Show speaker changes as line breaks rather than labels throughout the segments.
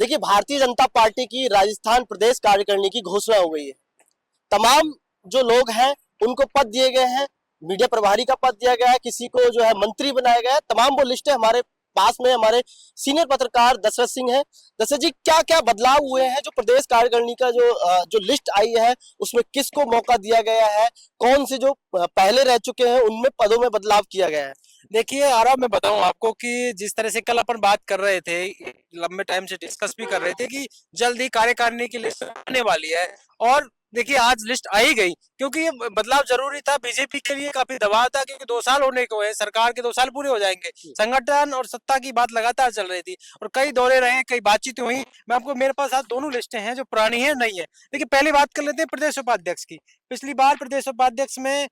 देखिए, भारतीय जनता पार्टी की राजस्थान प्रदेश कार्यकारिणी की घोषणा हो गई है। तमाम जो लोग हैं उनको पद दिए गए हैं। मीडिया प्रभारी का पद दिया गया है, किसी को जो है मंत्री बनाया गया है। तमाम वो लिस्ट है हमारे पास में। हमारे सीनियर पत्रकार दशरथ सिंह है। दशरथ जी, क्या क्या बदलाव हुए हैं जो प्रदेश कार्यकारिणी का जो लिस्ट आई है उसमें किसको मौका दिया गया है, कौन से जो पहले रह चुके हैं उनमें पदों में बदलाव किया गया है?
देखिए आराम मैं बताऊं आपको कि जिस तरह से कल अपन बात कर रहे थे, लंबे टाइम से डिस्कस भी कर रहे थे कि जल्द ही कार्यकारिणी की लिस्ट आने वाली है। और देखिए आज लिस्ट आ ही गई, क्योंकि ये बदलाव जरूरी था। बीजेपी के लिए काफी दबाव था, क्योंकि 2 साल होने को है, सरकार के 2 साल पूरे हो जाएंगे। संगठन और सत्ता की बात लगातार चल रही थी और कई दौरे रहे, कई बातचीत हुई। मैं आपको, मेरे पास आज दोनों लिस्टें हैं जो पुरानी है नई है। देखिए पहली बात कर लेते हैं प्रदेश उपाध्यक्ष की। पिछली बार प्रदेश उपाध्यक्ष में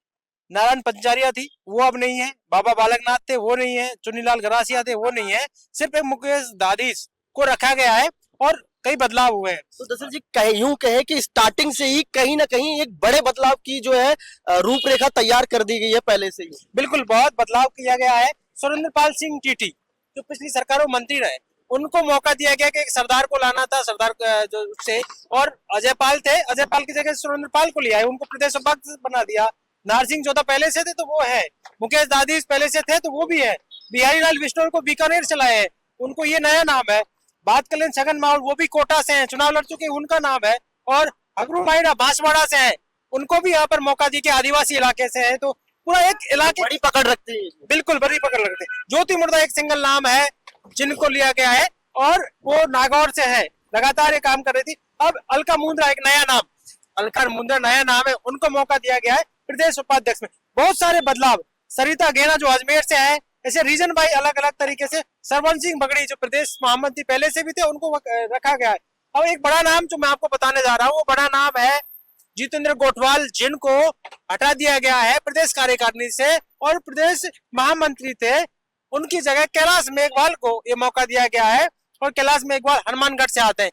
नारायण पंचारिया थी, वो अब नहीं है। बाबा बालकनाथ थे, वो नहीं है। चुन्नीलाल गरासिया थे, वो नहीं है। सिर्फ एक मुकेश दाधीच को रखा गया है और कई बदलाव हुए हैं।
तो दशरथ जी, यूं कहे कि स्टार्टिंग से ही कहीं ना कहीं एक बड़े बदलाव की जो है रूपरेखा तैयार कर दी गई है पहले से ही।
बिल्कुल, बहुत बदलाव किया गया है। सुरेंद्र पाल सिंह टीटी जो पिछली सरकारों में मंत्री रहे, उनको मौका दिया गया कि एक सरदार को लाना था, सरदार जो से, और अजय पाल थे, अजय पाल की जगह सुरेंद्र पाल को लिया है, उनको प्रदेश उपाध्यक्ष बना दिया। नारसिंह जोधा पहले से थे तो वो है। मुकेश दाधीच पहले से थे तो वो भी है। बिहारी लाल बिश्नोई को बीकानेर चलाए हैं, उनको ये नया नाम है। बात कर लें छगन माहौल, वो भी कोटा से हैं, चुनाव लड़ चुके, उनका नाम है। और अगरू माहिरा बांसवाड़ा से हैं, उनको भी यहाँ पर मौका दी के आदिवासी इलाके से है। तो पूरा एक इलाके
बड़ी पकड़ रखते हैं।
बिल्कुल बड़ी पकड़ रखते हैं। ज्योति मुर्दा एक सिंगल नाम है जिनको लिया गया है और वो नागौर से है, लगातार ये काम कर रही थी। अब अलका मुंद्रा एक नया नाम, अलका मुंद्रा नया नाम है, उनको मौका दिया गया है प्रदेश उपाध्यक्ष में। बहुत सारे बदलाव। सरिता गेना जो अजमेर से है, ऐसे रीजन बाई अलग अलग तरीके से। सरवन सिंह बगड़ी जो प्रदेश महामंत्री पहले से भी थे, उनको रखा गया है। अब एक बड़ा नाम जो मैं आपको बताने जा रहा हूँ, वो बड़ा नाम है जितेंद्र गोठवाल, जिनको हटा दिया गया है प्रदेश कार्यकारिणी से और प्रदेश महामंत्री थे। उनकी जगह कैलाश मेघवाल को ये मौका दिया गया है। और कैलाश मेघवाल हनुमानगढ़ से आते हैं,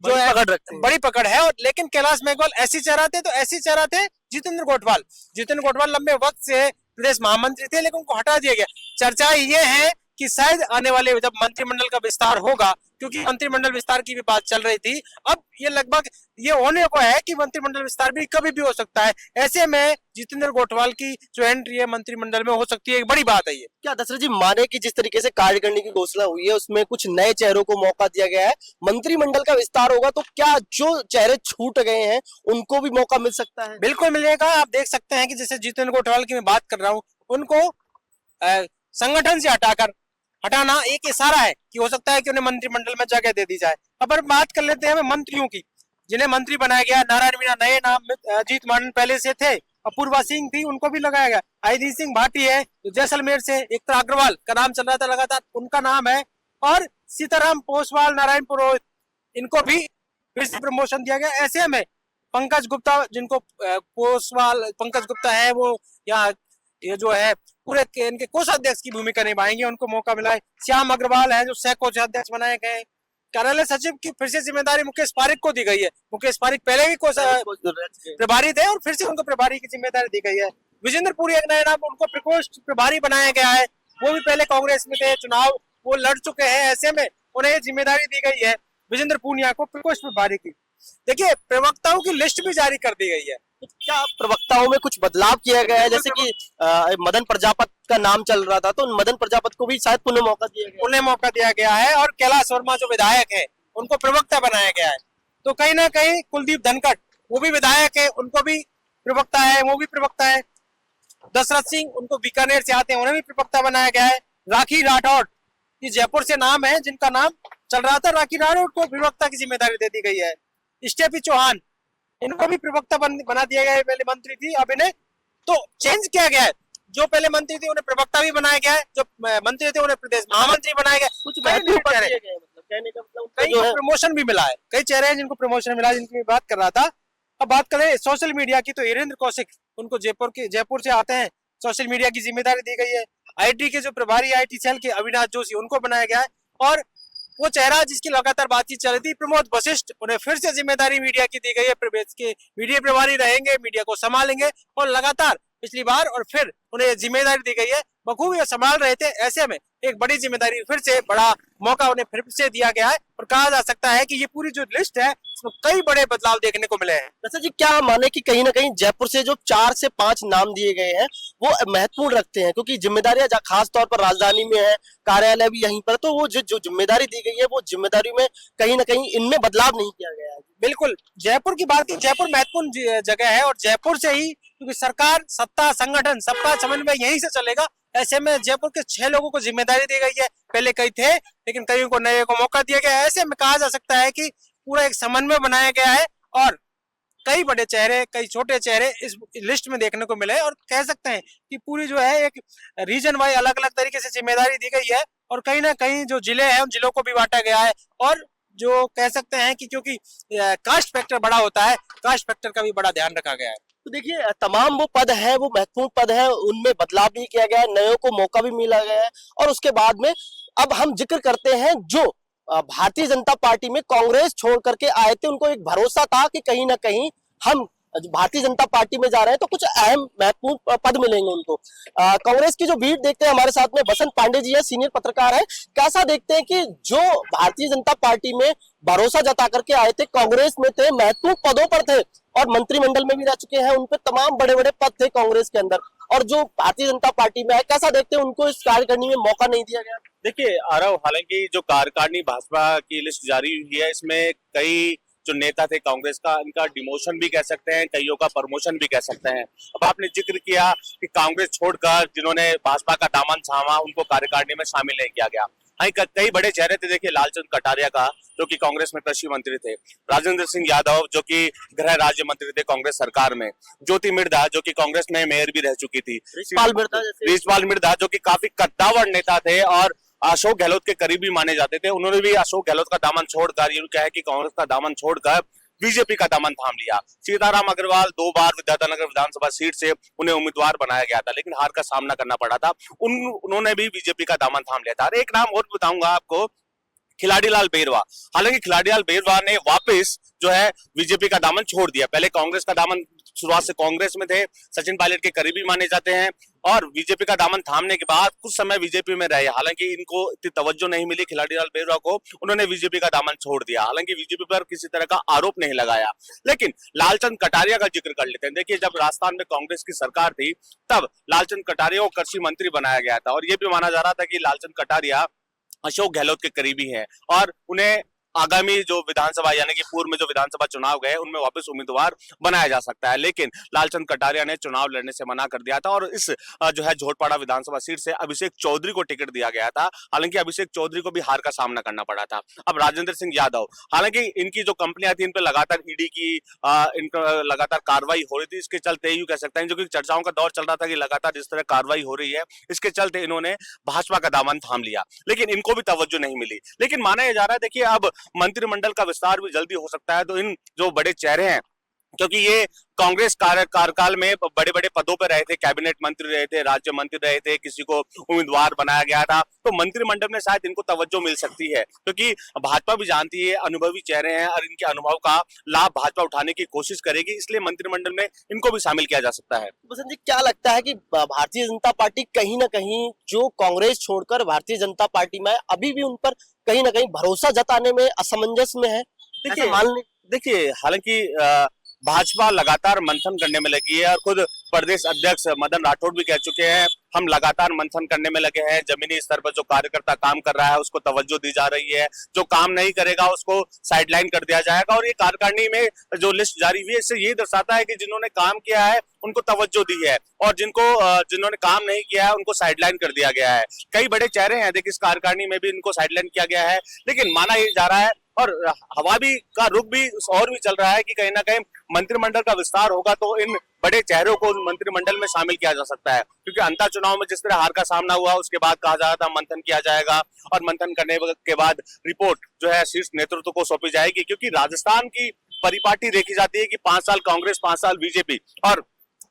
जो है बड़ी पकड़ है। और लेकिन कैलाश मेघवाल ऐसी चेहरा थे, तो ऐसी चेहरा थे जितेंद्र गोठवाल। जितेंद्र गोठवाल लंबे वक्त से प्रदेश महामंत्री थे, लेकिन उनको हटा दिया गया। चर्चा ये है कि शायद आने वाले जब मंत्रिमंडल का विस्तार होगा, क्योंकि मंत्रिमंडल विस्तार की भी बात चल रही थी, अब ये लगभग ये होने को है कि मंत्रिमंडल विस्तार भी कभी भी हो सकता है। ऐसे में जितेंद्र गोठवाल की जो एंट्री है मंत्रिमंडल में हो सकती है, एक बड़ी बात है ये।
क्या दशरथ जी, माने कि जिस तरीके से कार्यकारिणी की घोषणा हुई है उसमें कुछ नए चेहरों को मौका दिया गया है, मंत्रिमंडल का विस्तार होगा तो क्या जो चेहरे छूट गए हैं उनको भी मौका मिल सकता है?
बिल्कुल मिलेगा। आप देख सकते हैं कि जैसे जितेंद्र गोठवाल की मैं बात कर रहा हूँ, उनको संगठन से हटाना एक इशारा है कि हो सकता है कि उन्हें मंत्रिमंडल में जगह दे दी जाए। अब बात कर लेते हैं मंत्रियों की, जिन्हें मंत्री बनाया गया। नारायण मीणा नए नाम, अजीत मानन पहले से थे, अपूर्वा सिंह थी, उनको भी लगाया गया। आईदी सिंह भाटी है जो जैसलमेर से, एकता अग्रवाल का नाम चल रहा था लगातार, उनका नाम है। और सीताराम पोसवाल, नारायण पुरोहित, इनको भी फिर से प्रमोशन दिया गया। ऐसे में पंकज गुप्ता, जिनको पोसवाल पंकज गुप्ता है, वो यहाँ ये जो है पूरे इनके कोषाध्यक्ष की भूमिका निभाएंगे, उनको मौका मिला है। श्याम अग्रवाल है जो सह कोषाध्यक्ष बनाए गए। कार्यालय सचिव की फिर से जिम्मेदारी मुकेश पारिक को दी गई है। मुकेश पारिक पहले भी प्रभारी थे और फिर से उनको प्रभारी की जिम्मेदारी दी गई है। विजेंद्र पुरी एक नया नाम, उनको प्रकोष्ठ प्रभारी बनाया गया है। वो भी पहले कांग्रेस में थे, चुनाव वो लड़ चुके हैं, ऐसे में उन्हें जिम्मेदारी दी गई है विजेंद्र पूनिया को प्रकोष्ठ प्रभारी की। देखिए प्रवक्ताओं की लिस्ट भी जारी कर दी गई है।
क्या प्रवक्ताओं में कुछ बदलाव किया गया है? जैसे कि मदन प्रजापत का नाम चल रहा था, तो मदन प्रजापत को भी शायद पुनः मौका दिया गया है। और कैलाश वर्मा जो विधायक है, उनको प्रवक्ता बनाया गया है। तो कहीं ना कहीं कुलदीप धनखड़, वो भी विधायक है, उनको भी प्रवक्ता है, वो भी प्रवक्ता है। दशरथ सिंह, उनको बीकानेर से आते हैं, उन्हें भी प्रवक्ता बनाया गया है। राखी राठौड़, ये जयपुर से नाम है जिनका नाम चल रहा था, राखी राठौड़ को प्रवक्ता की जिम्मेदारी दे दी गई है। स्टेफी चौहान, इनको भी प्रवक्ता बना दिया गया है। पहले मंत्री थी, अब इन्हें तो चेंज किया गया है। जो पहले मंत्री थे उन्हें प्रवक्ता भी बनाया गया है, जो मंत्री थे उन्हें प्रदेश महामंत्री बनाया गया। कुछ कई प्रमोशन भी मिला है, कई चेहरे हैं जिनको प्रमोशन मिला है, जिनकी बात कर रहा था। अब बात करें सोशल मीडिया की, तो वीरेंद्र कौशिक, उनको जयपुर से आते हैं, सोशल मीडिया की जिम्मेदारी दी गई है। IT के जो प्रभारी IT सेल के अविनाश जोशी, उनको बनाया गया है। और वो चेहरा जिसकी लगातार बातचीत चल रही थी, प्रमोद वशिष्ठ, उन्हें फिर से जिम्मेदारी मीडिया की दी गई है। प्रदेश के मीडिया प्रभारी रहेंगे, मीडिया को संभालेंगे और लगातार
पिछली बार, और फिर उन्हें जिम्मेदारी दी गई है, बखूबी संभाल रहे थे। ऐसे में एक बड़ी जिम्मेदारी फिर से, बड़ा मौका उन्हें फिर से दिया गया है और कहा जा सकता है कि ये पूरी जो लिस्ट है इसमें कई बड़े बदलाव देखने को मिले हैं।
वैसे जी क्या माने कि कहीं ना कहीं जयपुर से जो 4 से 5 नाम दिए गए हैं वो महत्वपूर्ण रखते हैं, क्योंकि जिम्मेदारियां खास तौर पर राजधानी में है, कार्यालय भी यहीं पर, तो वो जो जिम्मेदारी दी गई है वो जिम्मेदारी में कहीं ना कहीं इनमें बदलाव नहीं किया गया है।
बिल्कुल, जयपुर की बात की, जयपुर महत्वपूर्ण जगह है और जयपुर से ही, क्योंकि सरकार, सत्ता, संगठन, सबका समन्वय यहीं से चलेगा। ऐसे में जयपुर के 6 लोगों को जिम्मेदारी दी गई है। पहले कई थे लेकिन कईयों को नए को मौका दिया गया है। ऐसे में कहा जा सकता है कि पूरा एक समन्वय बनाया गया है और कई बड़े चेहरे, कई छोटे चेहरे इस लिस्ट में देखने को मिले और कह सकते हैं कि पूरी जो है एक रीजन वाइज अलग अलग तरीके से जिम्मेदारी दी गई है और कहीं ना कहीं जो जिले हैं उन जिलों को भी बांटा गया है। और जो कह सकते हैं कि क्योंकि कास्ट फैक्टर बड़ा होता है, कास्ट फैक्टर का भी बड़ा ध्यान रखा गया है।
तो देखिए तमाम वो पद है, वो महत्वपूर्ण पद है, उनमें बदलाव भी किया गया है, नयों को मौका भी मिला गया है। और उसके बाद में अब हम जिक्र करते हैं जो भारतीय जनता पार्टी में कांग्रेस छोड़ करके आए थे, उनको एक भरोसा था कि कहीं ना कहीं हम भारतीय जनता पार्टी में जा रहे हैं तो कुछ अहम महत्वपूर्ण पद मिलेंगे उनको। कांग्रेस की जो भीड़ देखते हैं, हमारे साथ में बसंत पांडे जी है, सीनियर पत्रकार है। कैसा देखते हैं कि जो भारतीय जनता पार्टी में भरोसा जता करके आए थे, कांग्रेस में थे, महत्वपूर्ण पदों पर थे और मंत्रिमंडल में भी रह चुके हैं, उनपे तमाम बड़े बड़े पद थे कांग्रेस के अंदर, और जो भारतीय जनता पार्टी में है, कैसा देखते हैं उनको इस कार्यकारिणी में मौका नहीं दिया गया?
देखिए आरव, हालांकि जो कार्यकारिणी भाजपा की लिस्ट जारी हुई है, इसमें कई जो नेता थे कांग्रेस का, इनका डिमोशन भी कह सकते हैं, कईयों का प्रमोशन भी कह सकते हैं। अब आपने जिक्र किया कि कांग्रेस छोड़कर जिन्होंने भाजपा का दामन थामा उनको कार्यकारिणी में शामिल नहीं किया गया। हाँ, कई बड़े चेहरे थे। देखिए लालचंद कटारिया का, जो कि कांग्रेस में कृषि मंत्री थे, राजेंद्र सिंह यादव जो कि गृह राज्य मंत्री थे कांग्रेस सरकार में, ज्योति मिर्धा जो कि कांग्रेस में मेयर भी रह चुकी थी, रिचपाल मिर्धा जो कि काफी कद्दावर नेता थे और अशोक गहलोत के करीबी माने जाते थे, उन्होंने भी अशोक गहलोत का दामन छोड़कर, ये क्या है कि कांग्रेस का दामन छोड़कर बीजेपी का दामन थाम लिया। सीताराम अग्रवाल 2 बार विद्याधर विधानसभा सीट से उन्हें उम्मीदवार बनाया गया था, लेकिन हार का सामना करना पड़ा था। उन्होंने भी बीजेपी का दामन थाम लिया था। एक नाम और बताऊंगा आपको, खिलाड़ीलाल बेरवा। हालांकि खिलाड़ीलाल बेरवा ने वापस जो है बीजेपी का दामन छोड़ दिया। पहले कांग्रेस का दामन, शुरुआत से कांग्रेस में थे, सचिन पायलट के करीबी माने जाते हैं, और बीजेपी का दामन थामने के बाद कुछ समय बीजेपी में रहे। हालांकि इनको इतनी तवज्जो नहीं मिली खिलाड़ीलाल बेरवा को, उन्होंने बीजेपी का दामन छोड़ दिया। हालांकि बीजेपी पर किसी तरह का आरोप नहीं लगाया। लेकिन लालचंद कटारिया का जिक्र कर लेते हैं। देखिए जब राजस्थान में कांग्रेस की सरकार थी तब लालचंद कटारिया को कृषि मंत्री बनाया गया था, और यह भी माना जा रहा था कि लालचंद कटारिया अशोक गहलोत के करीबी हैं और उन्हें आगामी जो विधानसभा यानी कि पूर्व में जो विधानसभा चुनाव गए उनमें वापस उम्मीदवार बनाया जा सकता है। लेकिन लालचंद कटारिया ने चुनाव लड़ने से मना कर दिया था और इस जो है झोटपाड़ा विधानसभा सीट से अभिषेक चौधरी को टिकट दिया गया था। हालांकि अभिषेक चौधरी को भी हार का सामना करना पड़ा था। अब राजेंद्र सिंह यादव, हालांकि इनकी जो कंपनियां थी इन पर लगातार ईडी की लगातार कार्रवाई हो रही थी, इसके चलते यूं कह सकते हैं, जो कि चर्चाओं का दौर चल रहा था कि लगातार इस तरह कार्रवाई हो रही है, इसके चलते इन्होंने भाजपा का दामन थाम लिया, लेकिन इनको भी तवज्जो नहीं मिली। लेकिन माना यह जा रहा है, देखिए अब मंत्रिमंडल का विस्तार भी जल्दी हो सकता है, तो इन जो बड़े चेहरे हैं, क्योंकि ये कांग्रेस कार्यकाल में बड़े बड़े पदों पर रहे थे, कैबिनेट मंत्री रहे थे, राज्य मंत्री रहे थे, किसी को उम्मीदवार बनाया गया था, तो मंत्रिमंडल में शायद इनको तवज्जो मिल सकती है, क्योंकि भाजपा भी जानती है अनुभवी चेहरे हैं और इनके अनुभव का लाभ भाजपा उठाने की कोशिश करेगी, इसलिए मंत्रिमंडल में इनको भी शामिल किया जा सकता है।
बसंत जी क्या लगता है कि भारतीय जनता पार्टी कहीं ना कहीं जो कांग्रेस छोड़कर भारतीय जनता पार्टी में अभी भी उन पर कहीं ना कहीं भरोसा जताने में असमंजस में है?
देखिए हालांकि भाजपा लगातार मंथन करने में लगी है और खुद प्रदेश अध्यक्ष मदन राठौड़ भी कह चुके हैं, हम लगातार मंथन करने में लगे हैं, जमीनी स्तर पर जो कार्यकर्ता काम कर रहा है उसको तवज्जो दी जा रही है, जो काम नहीं करेगा उसको साइडलाइन कर दिया जाएगा। और ये कार्यकारिणी में जो लिस्ट जारी हुई है इससे ये दर्शाता है कि जिन्होंने काम किया है उनको तवज्जो दी है और जिन्होंने काम नहीं किया है उनको साइडलाइन कर दिया गया है। कई बड़े चेहरे हैं, देखिए इस कार्यकारिणी में भी इनको साइडलाइन किया गया है, लेकिन माना ये जा रहा है और हवा भी का रुख भी और भी चल रहा है कि कहीं ना कहीं मंत्रिमंडल का विस्तार होगा तो इन बड़े चेहरों को मंत्रिमंडल में शामिल किया जा सकता है, क्योंकि अंतर चुनाव में जिस तरह हार का सामना हुआ उसके बाद कहा जा रहा था मंथन किया जाएगा और मंथन करने के बाद रिपोर्ट जो है शीर्ष नेतृत्व को सौंपी जाएगी, क्योंकि राजस्थान की परिपाटी देखी जाती है कि 5 साल कांग्रेस 5 साल बीजेपी, और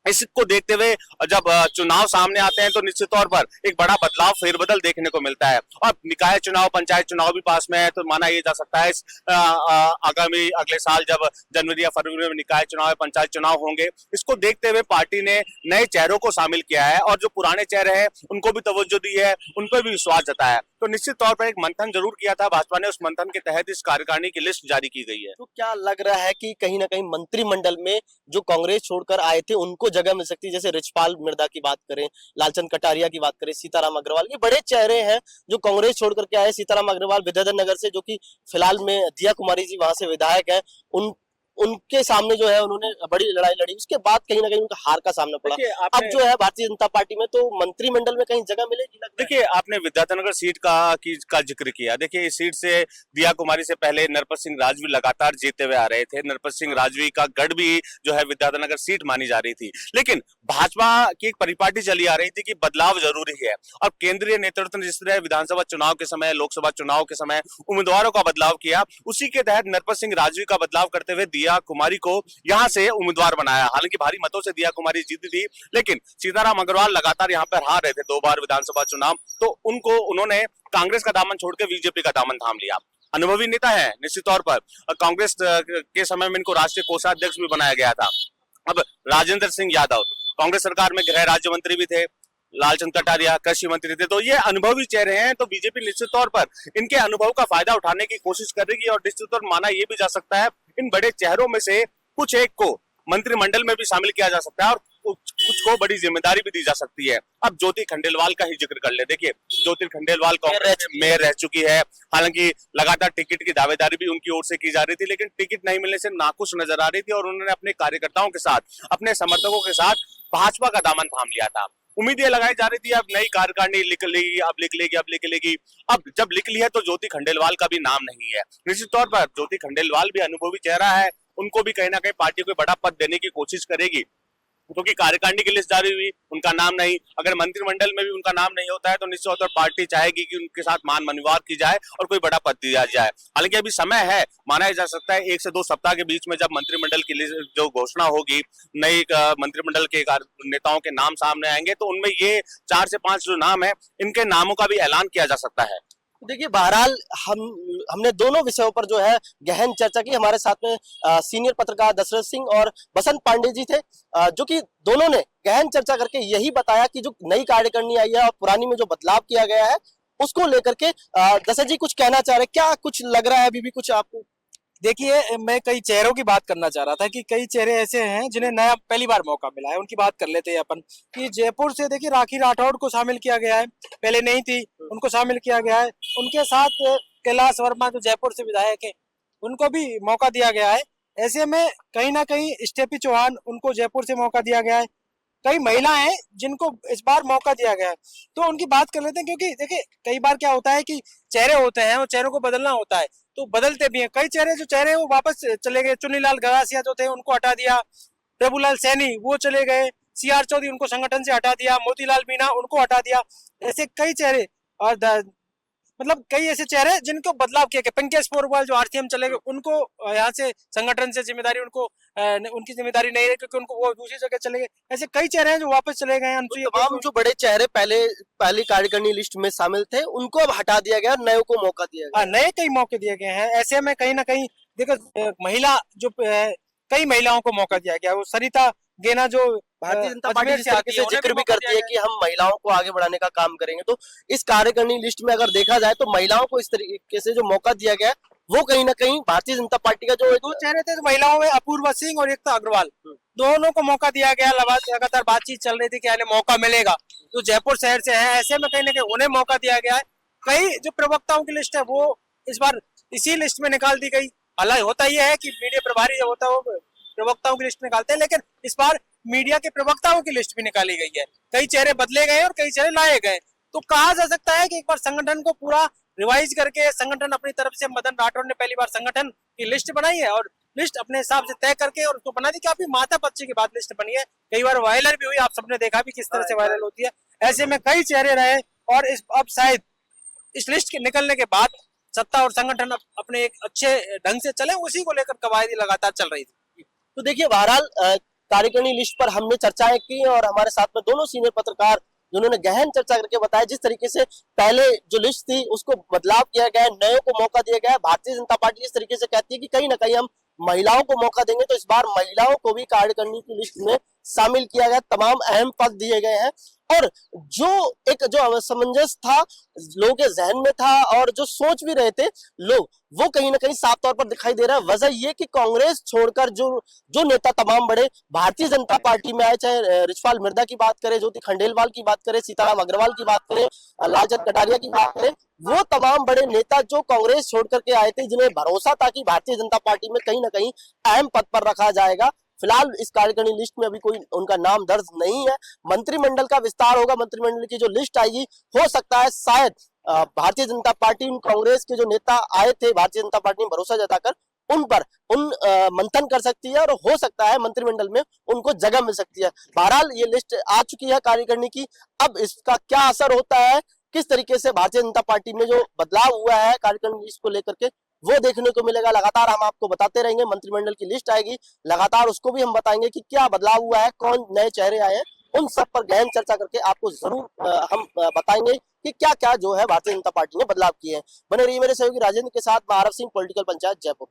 इसको देखते हुए जब चुनाव सामने आते हैं तो निश्चित तौर पर एक बड़ा बदलाव, फेरबदल देखने को मिलता है। और निकाय चुनाव, पंचायत चुनाव भी पास में है, तो माना ये जा सकता है आगामी अगले साल जब जनवरी या फरवरी में निकाय चुनाव या पंचायत चुनाव होंगे, इसको देखते हुए पार्टी ने नए चेहरों को शामिल किया है और जो पुराने चेहरे हैं उनको भी तवज्जो दी है, उन पर भी विश्वास जताया। तो निश्चित तौर पर एक मंथन जरूर किया था भाजपा ने, उस मंथन के तहत इस कार्यकारिणी की लिस्ट जारी की गई है।
तो क्या लग रहा है कि कहीं ना कहीं मंत्रिमंडल में जो कांग्रेस छोड़कर आए थे उनको जगह मिल सकती है? जैसे रिचपाल मिर्धा की बात करें, लालचंद कटारिया की बात करें, सीताराम अग्रवाल, ये बड़े चेहरे हैं जो कांग्रेस छोड़ करके आए। सीताराम अग्रवाल विद्याधर नगर से, जो कि फिलहाल में दिया कुमारी जी वहां से विधायक है, उनके सामने जो है उन्होंने बड़ी लड़ाई लड़ी, उसके बाद कहीं ना कहीं उनका हार का सामना पड़ा। अब जो है भारतीय जनता पार्टी में तो मंत्रिमंडल में कहीं जगह मिलेगी?
देखिए, आपने विद्याधर सीट का जिक्र किया। देखिए, इस सीट से दिया कुमारी से पहले नरपत सिंह राजवी लगातार जीतते हुए आ रहे थे। नरपत सिंह राजवी का गढ़ भी जो है विद्याधर सीट मानी जा रही थी, लेकिन भाजपा की एक परिपाटी चली आ रही थी कि बदलाव जरूरी है। और केंद्रीय नेतृत्व ने जिस तरह विधानसभा चुनाव के समय, लोकसभा चुनाव के समय उम्मीदवारों का बदलाव किया, उसी के तहत नरपत सिंह राजवी का बदलाव करते हुए दिया कुमारी को यहां से उम्मीदवार बनाया। हालांकि भारी मतों से दिया कुमारी जीती थी, लेकिन सीताराम अग्रवाल लगातार यहां पर हार रहे थे 2 बार विधानसभा चुनाव, तो उन्होंने कांग्रेस का दामन छोड़ के बीजेपी का दामन थाम लिया। अनुभवी नेता है निश्चित तौर पर, कांग्रेस के समय में इनको राष्ट्रीय कोषाध्यक्ष भी बनाया गया था। अब राजेंद्र सिंह यादव कांग्रेस सरकार में गृह राज्य मंत्री भी थे, लालचंद कटारिया कृषि मंत्री थे, तो ये अनुभवी चेहरे हैं। तो बीजेपी निश्चित तौर पर इनके अनुभव का फायदा उठाने की कोशिश करेगी और निश्चित तौर माना ये भी जा सकता है इन बड़े चेहरों में से कुछ एक को मंत्रिमंडल में भी शामिल किया जा सकता है और कुछ को बड़ी जिम्मेदारी भी दी जा सकती है। अब ज्योति खंडेलवाल का ही जिक्र कर ले। देखिए, ज्योति खंडेलवाल कांग्रेस में मेयर रह चुकी है। हालांकि लगातार टिकट की दावेदारी भी उनकी ओर से की जा रही थी, लेकिन टिकट नहीं मिलने से नाखुश नजर आ रही थी और उन्होंने अपने कार्यकर्ताओं के साथ, अपने समर्थकों के साथ भाजपा का दामन थाम लिया था। उम्मीद ये लगाई जा रही थी अब नई कार्यकारिणी लिख लेगी, अब लिख लेगी। अब जब लिख ली है तो ज्योति खंडेलवाल का भी नाम नहीं है। निश्चित तौर पर ज्योति खंडेलवाल भी अनुभवी चेहरा है, उनको भी कहीं ना कहीं पार्टी को बड़ा पद देने की कोशिश करेगी, क्योंकि कार्यकारिणी की लिस्ट जारी हुई, उनका नाम नहीं, अगर मंत्रिमंडल में भी उनका नाम नहीं होता है तो निश्चित तौर पर पार्टी चाहेगी कि उनके साथ मान मनिवार की जाए और कोई बड़ा पद दिया जाए। हालांकि अभी समय है, माना जा सकता है 1 से 2 सप्ताह के बीच में जब मंत्रिमंडल की लिस्ट जो घोषणा होगी, नई मंत्रिमंडल के नेताओं के नाम सामने आएंगे, तो उनमें ये 4 से 5 जो नाम है, इनके नामों का भी ऐलान किया जा सकता है।
देखिए, बहरहाल हमने दोनों विषयों पर जो है गहन चर्चा की। हमारे साथ में सीनियर पत्रकार दशरथ सिंह और बसंत पांडे जी थे, जो कि दोनों ने गहन चर्चा करके यही बताया कि जो नई कार्यकारिणी आई है और पुरानी में जो बदलाव किया गया है उसको लेकर के दशरथ जी कुछ कहना चाह रहे, क्या कुछ लग रहा है अभी भी कुछ आपको?
देखिए, मैं कई चेहरों की बात करना चाह रहा था कि कई चेहरे ऐसे हैं जिन्हें नया पहली बार मौका मिला है, उनकी बात कर लेते हैं अपन। कि जयपुर से देखिए राखी राठौड़ को शामिल किया गया है, पहले नहीं थी, उनको शामिल किया गया है। उनके साथ कैलाश वर्मा जो जयपुर से विधायक है, उनको भी मौका दिया गया है। ऐसे में कहीं ना कहीं स्टेपी चौहान, उनको जयपुर से मौका दिया गया है। कई महिलाएं जिनको इस बार मौका दिया गया है, तो उनकी बात कर लेते हैं। क्योंकि देखिए, कई बार क्या होता है कि चेहरे होते हैं और चेहरों को बदलना होता है, तो बदलते भी हैं। कई चेहरे वो वापस चले गए। चुन्नीलाल गरासिया जो थे उनको हटा दिया, प्रभुलाल सैनी वो चले गए, CR चौधरी उनको संगठन से हटा दिया, मोतीलाल मीणा उनको हटा दिया। ऐसे कई चेहरे और मतलब कई ऐसे चेहरे जिनको बदलाव किया गया। पंकज पोरवाल जो RCM चले गए, उनको यहाँ से संगठन से जिम्मेदारी उनकी जिम्मेदारी नहीं है, क्योंकि उनको वो दूसरी जगह चले गए। ऐसे कई चेहरे हैं जो वापस चले गए हैं।
तमाम जो बड़े चेहरे पहली कार्यकारिणी लिस्ट में शामिल थे उनको अब हटा दिया गया, नए को मौका दिया गया।
नए कई मौके दिए गए हैं। ऐसे में कहीं ना कहीं देखो, महिला जो कई महिलाओं को मौका दिया गया। वो सरिता गेना जो
भारतीय जनता पार्टी से जिक्र भी करती है कि हम महिलाओं को आगे बढ़ाने का काम करेंगे, तो इस कार्यकारिणी लिस्ट में अगर देखा जाए तो महिलाओं को इस तरीके से जो मौका दिया गया है वो कहीं ना कहीं भारतीय जनता पार्टी का जो
2 चेहरे थे महिलाओं में, अपूर्वा सिंह और एकता अग्रवाल, दोनों को मौका दिया गया। लगातार बातचीत चल रही थी कि इन्हें मौका मिलेगा, तो जयपुर शहर से है। ऐसे में कहीं ना कहीं उन्हें मौका दिया गया है। कई जो प्रवक्ताओं की लिस्ट है वो इस बार इसी लिस्ट में निकाल दी गई। हालांकि होता यह है कि मीडिया प्रभारी जो होता है वो प्रवक्ताओं की लिस्ट निकालते हैं, लेकिन इस बार मीडिया के प्रवक्ताओं की लिस्ट भी निकाली गई है। कई चेहरे बदले गए और कई चेहरे लाए गए। तो कहा जा सकता है कि एक बार संगठन को पूरा रिवाइज करके संगठन अपनी तरफ से, मदन राठौड़ ने पहली बार संगठन की लिस्ट बनाई है और लिस्ट अपने हिसाब से तय करके और उसको बना दी। काफी माथा पच्ची के बाद लिस्ट बनी है, कई बार वायरल भी हुई, आप सबने देखा भी किस तरह से वायरल होती है। ऐसे में कई चेहरे रहे और अब शायद इस लिस्ट के निकलने के बाद सत्ता और संगठन अपने एक अच्छे ढंग से चले, उसी को लेकर कवायद लगातार चल रही थी।
तो देखिए, बहरहाल कार्यकारिणी लिस्ट पर हमने चर्चाएं की और हमारे साथ में दोनों सीनियर पत्रकार जिन्होंने गहन चर्चा करके बताया जिस तरीके से पहले जो लिस्ट थी उसको बदलाव किया गया है, नए को मौका दिया गया है। भारतीय जनता पार्टी इस तरीके से कहती है कि कहीं ना कहीं हम महिलाओं को मौका देंगे, तो इस बार महिलाओं को भी कार्यकारिणी की लिस्ट में शामिल किया गया, तमाम अहम पद दिए गए हैं। और जो असमंजस था लोगों के जहन में था और जो सोच भी रहे थे लोग, वो कहीं ना कहीं साफ तौर पर दिखाई दे रहा है। वजह ये कि कांग्रेस छोड़कर जो नेता तमाम बड़े भारतीय जनता पार्टी में आए, चाहे रिचपाल मिर्धा की बात करें, ज्योति खंडेलवाल की बात करें, सीताराम अग्रवाल की बात करें, लालचंद कटारिया की बात करें, वो तमाम बड़े नेता जो कांग्रेस छोड़ करके आए थे, जिन्हें भरोसा था कि भारतीय जनता पार्टी में कहीं ना कहीं अहम पद पर रखा जाएगा, फिलहाल इस कार्यकारिणी लिस्ट में अभी कोई उनका नाम दर्ज नहीं है। मंत्रिमंडल का विस्तार होगा, मंत्रिमंडल की जो लिस्ट आएगी, हो सकता है शायद भारतीय जनता पार्टी, कांग्रेस के जो नेता आए थे भारतीय जनता पार्टी में भरोसा जताकर, उन पर मंथन कर सकती है और हो सकता है मंत्रिमंडल में उनको जगह मिल सकती है। बहरहाल ये लिस्ट आ चुकी है कार्यकारिणी की, अब इसका क्या असर होता है, किस तरीके से भारतीय जनता पार्टी में जो बदलाव हुआ है कार्यकारिणी लिस्ट को लेकर के, वो देखने को मिलेगा। लगातार हम आपको बताते रहेंगे, मंत्रिमंडल की लिस्ट आएगी, लगातार उसको भी हम बताएंगे कि क्या बदलाव हुआ है, कौन नए चेहरे आए हैं, उन सब पर गहन चर्चा करके आपको जरूर हम बताएंगे कि क्या क्या जो है भारतीय जनता पार्टी ने बदलाव किए हैं। बने रहिए मेरे सहयोगी राजेंद्र के साथ। मैं आरव सिंह, पॉलिटिकल पंचायत, जयपुर।